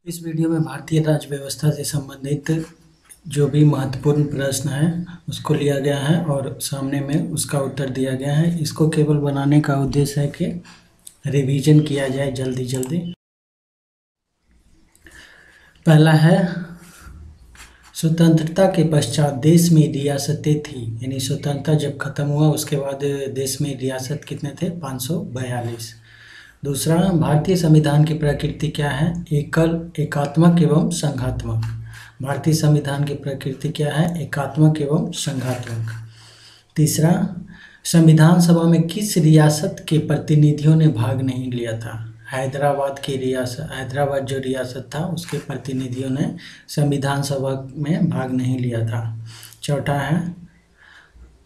इस वीडियो में भारतीय राज्य व्यवस्था से संबंधित जो भी महत्वपूर्ण प्रश्न है उसको लिया गया है और सामने में उसका उत्तर दिया गया है। इसको केवल बनाने का उद्देश्य है कि रिवीजन किया जाए जल्दी जल्दी। पहला है, स्वतंत्रता के पश्चात देश में रियासतें थी, यानी स्वतंत्रता जब खत्म हुआ उसके बाद देश में रियासत कितने थे? 542। दूसरा, भारतीय संविधान की प्रकृति क्या है? एकात्मक एवं संघात्मक। भारतीय संविधान की प्रकृति क्या है? एकात्मक एवं संघात्मक। तीसरा, संविधान सभा में किस रियासत के प्रतिनिधियों ने भाग नहीं लिया था? हैदराबाद जो रियासत था उसके प्रतिनिधियों ने संविधान सभा में भाग नहीं लिया था। चौथा है,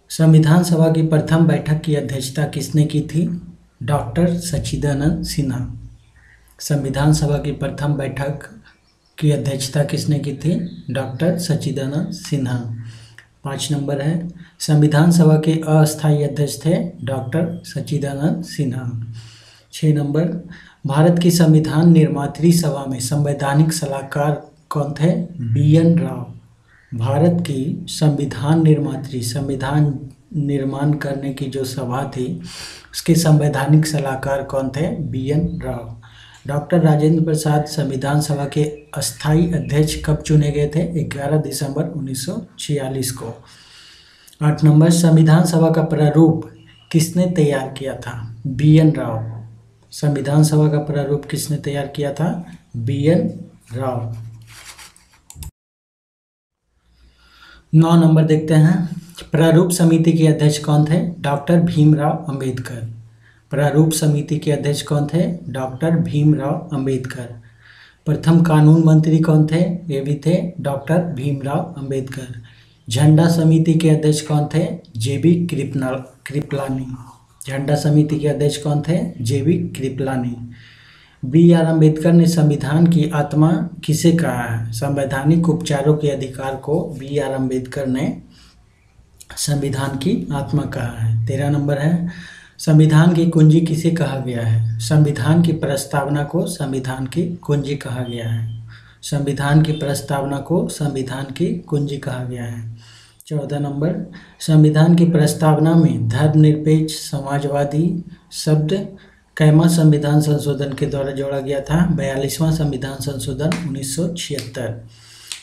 संविधान सभा की प्रथम बैठक की अध्यक्षता किसने की थी? डॉक्टर सच्चिदानंद सिन्हा। संविधान सभा की प्रथम बैठक की अध्यक्षता किसने की थी? डॉक्टर सच्चिदानंद सिन्हा। 5 नंबर है, संविधान सभा के अस्थायी अध्यक्ष थे डॉक्टर सच्चिदानंद सिन्हा। 6 नंबर, भारत की संविधान निर्मात्री सभा में संवैधानिक सलाहकार कौन थे? BN राव। भारत की संविधान निर्माण करने की जो सभा थी उसके संवैधानिक सलाहकार कौन थे? BN राव। डॉक्टर राजेंद्र प्रसाद संविधान सभा के अस्थायी अध्यक्ष कब चुने गए थे? 11 दिसंबर 1946 को। 8 नंबर, संविधान सभा का प्रारूप किसने तैयार किया था? BN राव। संविधान सभा का प्रारूप किसने तैयार किया था? BN राव। 9 नंबर देखते हैं, प्रारूप समिति के अध्यक्ष कौन थे? डॉक्टर भीमराव अंबेडकर। प्रारूप समिति के अध्यक्ष कौन थे? डॉक्टर भीमराव अंबेडकर। प्रथम कानून मंत्री कौन थे? ये भी थे डॉक्टर भीमराव अंबेडकर। झंडा समिति के अध्यक्ष कौन थे? JB कृपलानी। झंडा समिति के अध्यक्ष कौन थे? JB कृपलानी। BR अम्बेडकर ने संविधान की आत्मा किसे कहा है? संवैधानिक उपचारों के अधिकार को BR अम्बेडकर ने संविधान की आत्मा कहा है। 13 नंबर है, संविधान की कुंजी किसे कहा गया है? संविधान की प्रस्तावना को संविधान की कुंजी कहा गया है। संविधान की प्रस्तावना को संविधान की कुंजी कहा गया है। 14 नंबर, संविधान की प्रस्तावना में धर्मनिरपेक्ष समाजवादी शब्द कैमा संविधान संशोधन के द्वारा जोड़ा गया था? 42वां संविधान संशोधन 1976।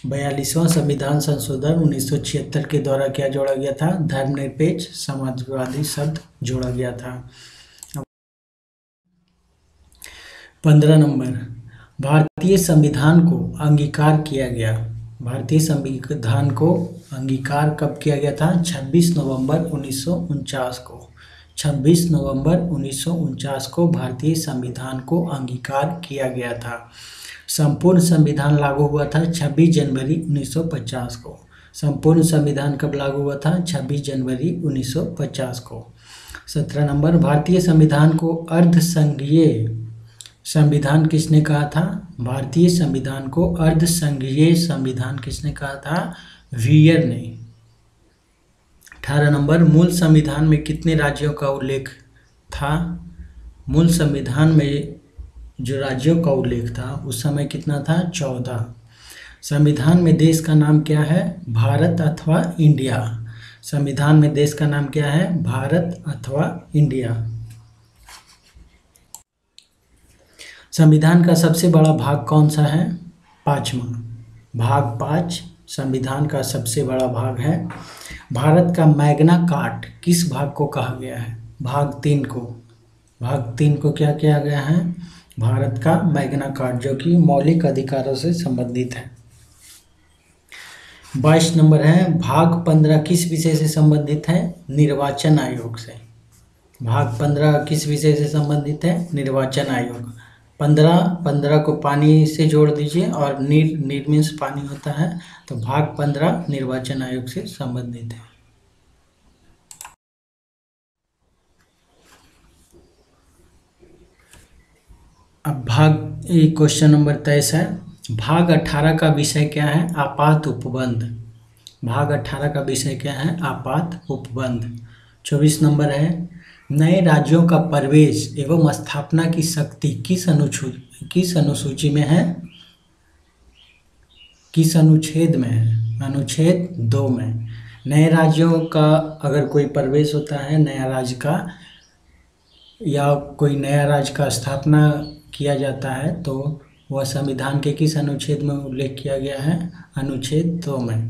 42वां संविधान संशोधन 1976 के द्वारा क्या जोड़ा गया था? धर्मनिरपेक्ष समाजवादी शब्द जोड़ा गया था। 15 नंबर, भारतीय संविधान को अंगीकार किया गया। भारतीय संविधान को अंगीकार कब किया गया था? 26 नवंबर 1949 को। 26 नवंबर 1949 को भारतीय संविधान को अंगीकार किया गया था। संपूर्ण संविधान लागू हुआ था 26 जनवरी 1950 को। संपूर्ण संविधान कब लागू हुआ था? 26 जनवरी 1950 को। 17 नंबर, भारतीय संविधान को अर्धसंघीय संविधान किसने कहा था? भारतीय संविधान को अर्धसंघीय संविधान किसने कहा था? वीयर ने। 18 नंबर, मूल संविधान में कितने राज्यों का उल्लेख था? मूल संविधान में जो राज्यों का उल्लेख था उस समय कितना था? 14। संविधान में देश का नाम क्या है? भारत अथवा इंडिया। संविधान में देश का नाम क्या है? भारत अथवा इंडिया। संविधान का सबसे बड़ा भाग कौन सा है? 5वां। भाग 5 संविधान का सबसे बड़ा भाग है। भारत का मैग्ना कार्टा किस भाग को कहा गया है? भाग 3 को। भाग 3 को क्या किया गया है? भारत का मैग्ना कार्टा, जो कि मौलिक अधिकारों से संबंधित है। 22 नंबर है, भाग 15 किस विषय से संबंधित है? निर्वाचन आयोग से। भाग 15 किस विषय से संबंधित है? निर्वाचन आयोग। 15 को पानी से जोड़ दीजिए और नीर मीन्स पानी होता है, तो भाग 15 निर्वाचन आयोग से संबंधित है। अब क्वेश्चन नंबर 23 है, भाग 18 का विषय क्या है? आपात उपबंध। भाग 18 का विषय क्या है? आपात उपबंध। 24 नंबर है, नए राज्यों का प्रवेश एवं स्थापना की शक्ति किस अनुसूची में है? किस अनुच्छेद में है? अनुच्छेद 2 में। नए राज्यों का अगर कोई प्रवेश होता है, नया राज्य का या कोई नया राज्य का स्थापना किया जाता है तो वह संविधान के किस अनुच्छेद में उल्लेख किया गया है? अनुच्छेद 2 में।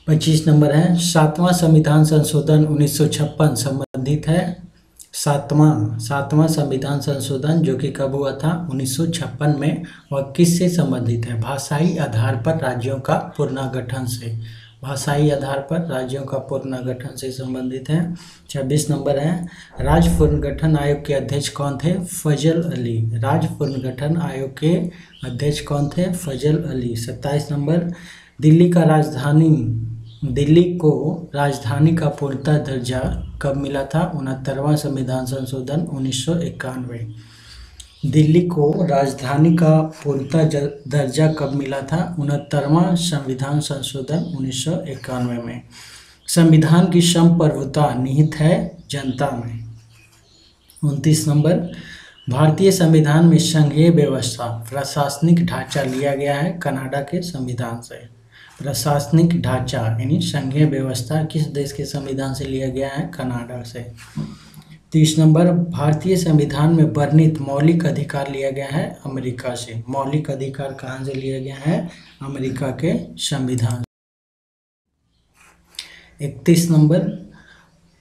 25 नंबर है, 7वां संविधान संशोधन 1956 संबंधित है। सातवां संविधान संशोधन जो कि कब हुआ था? 1956 में। वह किससे संबंधित है? भाषाई आधार पर राज्यों का पुनर्गठन से। भाषाई आधार पर राज्यों का पुनर्गठन से संबंधित है। 26 नंबर है, राज्य पुनर्गठन आयोग के अध्यक्ष कौन थे? फजल अली। राज्य पुनर्गठन आयोग के अध्यक्ष कौन थे? फजल अली। 27 नंबर, दिल्ली को राजधानी का पूर्णतः दर्जा कब मिला था? 69वां संविधान संशोधन 1991। दिल्ली को राजधानी का पूर्णतः दर्जा कब मिला था? 69वां संविधान संशोधन 1991 में। संविधान की संप्रभुता निहित है जनता में। 29 नंबर, भारतीय संविधान में संघीय व्यवस्था प्रशासनिक ढांचा लिया गया है कनाडा के संविधान से। प्रशासनिक ढांचा यानी संघीय व्यवस्था किस देश के संविधान से लिया गया है? कनाडा से। 30 नंबर, भारतीय संविधान में वर्णित मौलिक अधिकार लिया गया है अमेरिका से। मौलिक अधिकार कहाँ से लिया गया है? अमेरिका के संविधान। 31 नंबर,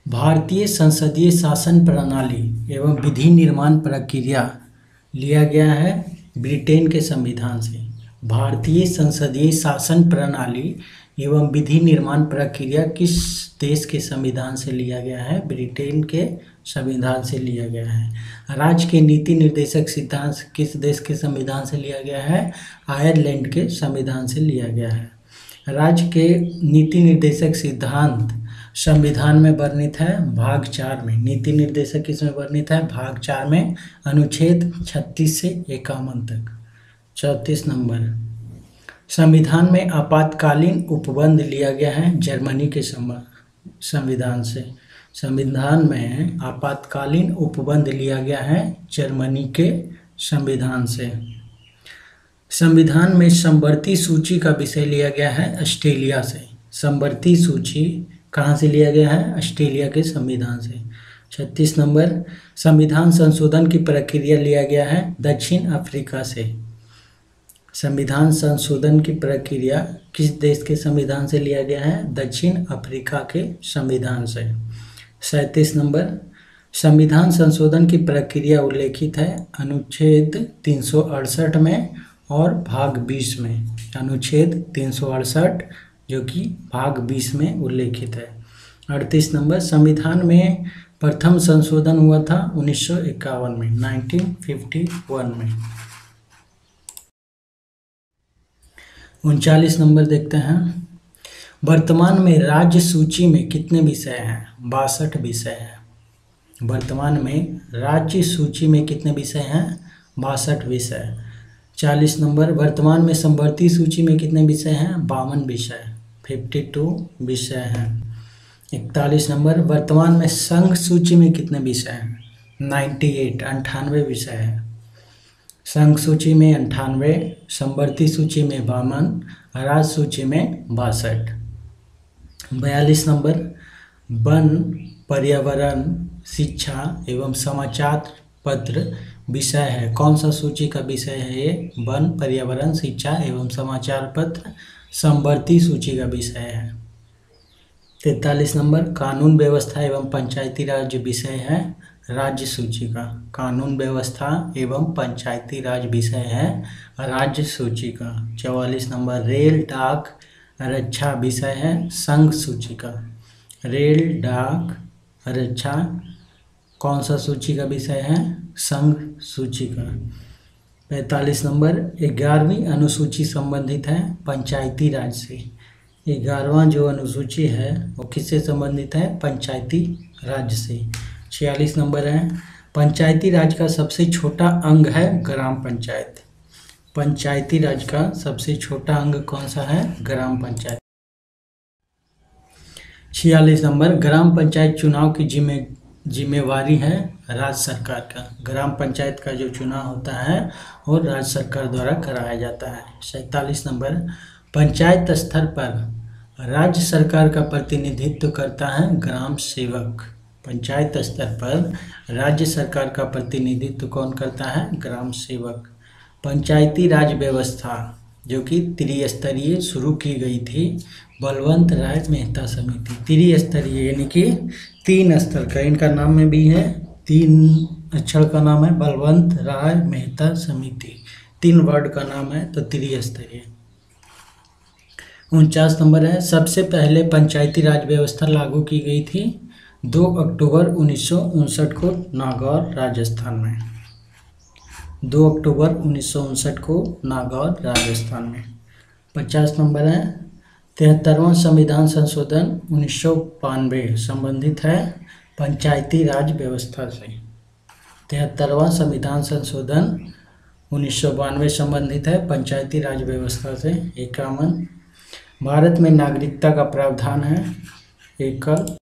भारतीय संसदीय शासन प्रणाली एवं विधि निर्माण प्रक्रिया लिया गया है ब्रिटेन के संविधान से। भारतीय संसदीय शासन प्रणाली एवं विधि निर्माण प्रक्रिया किस देश के संविधान से लिया गया है? ब्रिटेन के संविधान से लिया गया है। राज्य के नीति निर्देशक सिद्धांत किस देश के संविधान से लिया गया है? आयरलैंड के संविधान से लिया गया है। राज्य के नीति निर्देशक सिद्धांत संविधान में वर्णित है भाग 4 में। नीति निर्देशक किसमें वर्णित है? भाग 4 में, अनुच्छेद 36 से 51 तक। 34 नंबर, संविधान में आपातकालीन उपबंध लिया गया है जर्मनी के संविधान से। संविधान में आपातकालीन उपबंध लिया गया है जर्मनी के संविधान से। संविधान में समवर्ती सूची का विषय लिया गया है ऑस्ट्रेलिया से। समवर्ती सूची कहाँ से लिया गया है? ऑस्ट्रेलिया के संविधान से। 36 नंबर, संविधान संशोधन की प्रक्रिया लिया गया है दक्षिण अफ्रीका से। संविधान संशोधन की प्रक्रिया किस देश के संविधान से लिया गया है? दक्षिण अफ्रीका के संविधान से। 37 नंबर, संविधान संशोधन की प्रक्रिया उल्लेखित है अनुच्छेद 368 में और भाग 20 में। अनुच्छेद 368 जो कि भाग 20 में उल्लेखित है। 38 नंबर, संविधान में प्रथम संशोधन हुआ था 1951 में, 1951 में। 39 नंबर देखते हैं, वर्तमान में राज्य सूची में कितने विषय हैं? 62 विषय हैं। वर्तमान में राज्य सूची में कितने विषय हैं? 62 विषय। 40 नंबर, वर्तमान में समवर्ती सूची में कितने विषय हैं? 52 विषय, 52 विषय हैं। 41 नंबर, वर्तमान में संघ सूची में कितने विषय हैं? 98 विषय हैं। संघ सूची में 98, समवर्ती सूची में 52, राज्य सूची में 62। 42 नंबर, वन, पर्यावरण, शिक्षा एवं समाचार पत्र विषय है। कौन सा सूची का विषय है ये? वन, पर्यावरण, शिक्षा एवं समाचार पत्र समवर्ती सूची का विषय है। 43 नंबर, कानून व्यवस्था एवं पंचायती राज विषय है राज्य सूची का। कानून व्यवस्था एवं पंचायती राज विषय है राज्य सूची का। 44 नंबर, रेल, डाक, रक्षा विषय है संघ सूची का। रेल, डाक, रक्षा कौन सा सूची का विषय है? संघ सूची का। 45 नंबर, 11वीं अनुसूची संबंधित है पंचायती राज से। 11वां जो अनुसूची है वो किससे संबंधित है? पंचायती राज से। 46 नंबर है, पंचायती राज का सबसे छोटा अंग है ग्राम पंचायत। पंचायती राज का सबसे छोटा अंग कौन सा है? ग्राम पंचायत। 46 नंबर, ग्राम पंचायत चुनाव की जिम्मेवारी है राज्य सरकार का। ग्राम पंचायत का जो चुनाव होता है वो राज्य सरकार द्वारा कराया जाता है। 47 नंबर, पंचायत स्तर पर राज्य सरकार का प्रतिनिधित्व करता है ग्राम सेवक। पंचायत स्तर पर राज्य सरकार का प्रतिनिधित्व कौन करता है? ग्राम सेवक। पंचायती राज व्यवस्था जो कि त्रिस्तरीय शुरू की गई थी बलवंत राय मेहता समिति। त्रिस्तरीय यानी कि 3 स्तर का, इनका नाम में भी है, 3 अक्षर का नाम है बलवंत राय मेहता समिति। 3 वर्ड का नाम है तो त्रिस्तरीय। 49 नंबर है, सबसे पहले पंचायती राज व्यवस्था लागू की गई थी 2 अक्टूबर 1959 को नागौर राजस्थान में। 2 अक्टूबर 1959 को नागौर राजस्थान में। 50 नंबर है, 73वां संविधान संशोधन 1992 संबंधित है पंचायती राज व्यवस्था से। 73वां संविधान संशोधन 1992 संबंधित है पंचायती राज व्यवस्था से। 51, भारत में नागरिकता का प्रावधान है एकल।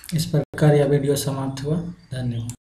इस प्रकार यह वीडियो समाप्त हुआ। धन्यवाद।